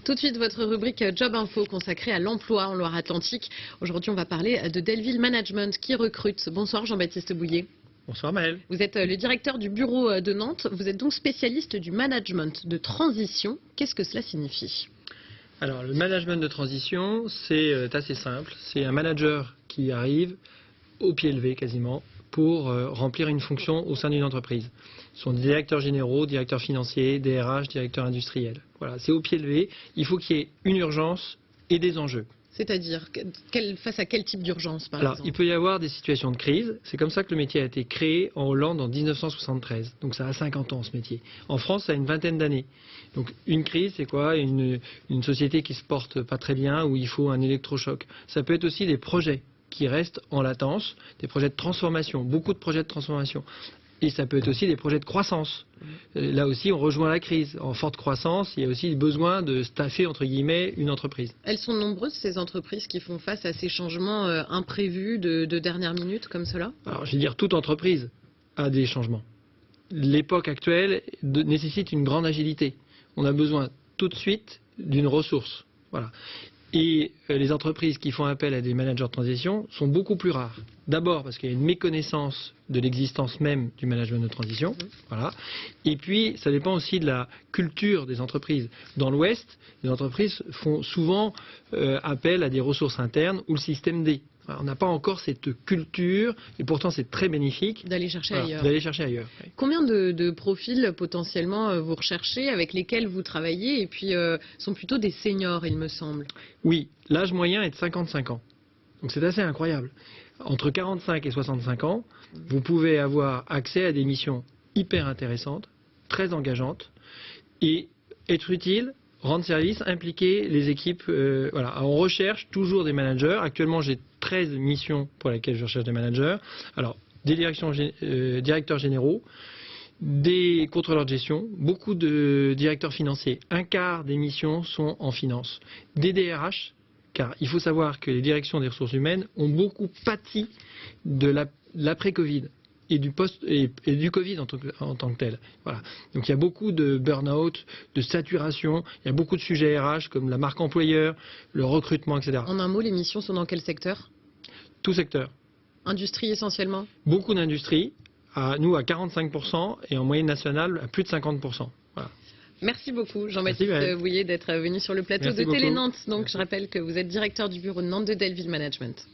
Tout de suite, votre rubrique Job Info consacrée à l'emploi en Loire-Atlantique. Aujourd'hui, on va parler de Delville Management qui recrute. Bonsoir Jean-Baptiste Bouillet. Bonsoir Maëlle. Vous êtes le directeur du bureau de Nantes. Vous êtes donc spécialiste du management de transition. Qu'est-ce que cela signifie ? Alors, le management de transition, c'est assez simple. C'est un manager qui arrive au pied levé quasiment pour remplir une fonction au sein d'une entreprise. Ce sont des directeurs généraux, directeurs financiers, DRH, directeurs industriels. Voilà, c'est au pied levé. Il faut qu'il y ait une urgence et des enjeux. C'est-à-dire, face à quel type d'urgence, par exemple ? Il peut y avoir des situations de crise. C'est comme ça que le métier a été créé en Hollande en 1973. Donc ça a 50 ans, ce métier. En France, ça a une vingtaine d'années. Donc une crise, c'est quoi ? Une société qui se porte pas très bien, où il faut un électrochoc. Ça peut être aussi des projets qui restent en latence, des projets de transformation, beaucoup de projets de transformation. Et ça peut être aussi des projets de croissance. Là aussi, on rejoint la crise. En forte croissance, il y a aussi le besoin de staffer, entre guillemets, une entreprise. Elles sont nombreuses, ces entreprises qui font face à ces changements imprévus de dernière minute, comme cela ? Alors, je vais dire, toute entreprise a des changements. L'époque actuelle nécessite une grande agilité. On a besoin tout de suite d'une ressource. Voilà. Et les entreprises qui font appel à des managers de transition sont beaucoup plus rares. D'abord parce qu'il y a une méconnaissance de l'existence même du management de transition. Voilà. Et puis, ça dépend aussi de la culture des entreprises. Dans l'Ouest, les entreprises font souvent appel à des ressources internes ou le système D. On n'a pas encore cette culture, et pourtant c'est très bénéfique. D'aller chercher ailleurs. D'aller chercher ailleurs. Oui. Combien de profils potentiellement vous recherchez, avec lesquels vous travaillez, et puis sont plutôt des seniors, il me semble ? Oui, l'âge moyen est de 55 ans. Donc c'est assez incroyable. Entre 45 et 65 ans, vous pouvez avoir accès à des missions hyper intéressantes, très engageantes, et être utile, rendre service, impliquer les équipes. Voilà. On recherche toujours des managers. Actuellement, j'ai 13 missions pour lesquelles je recherche des managers. Alors, des directeurs généraux, des contrôleurs de gestion, beaucoup de directeurs financiers. Un quart des missions sont en finance. Des DRH, car il faut savoir que les directions des ressources humaines ont beaucoup pâti de l'après-Covid. Et du Covid en tant que tel. Voilà. Donc il y a beaucoup de burn-out, de saturation, il y a beaucoup de sujets RH comme la marque employeur, le recrutement, etc. En un mot, les missions sont dans quel secteur ? Tout secteur. Industrie essentiellement ? Beaucoup d'industrie, nous à 45% et en moyenne nationale à plus de 50%. Voilà. Merci beaucoup Jean-Baptiste Bouillet d'être venu sur le plateau de Télé Nantes. Donc je rappelle que vous êtes directeur du bureau de Nantes de Delville Management.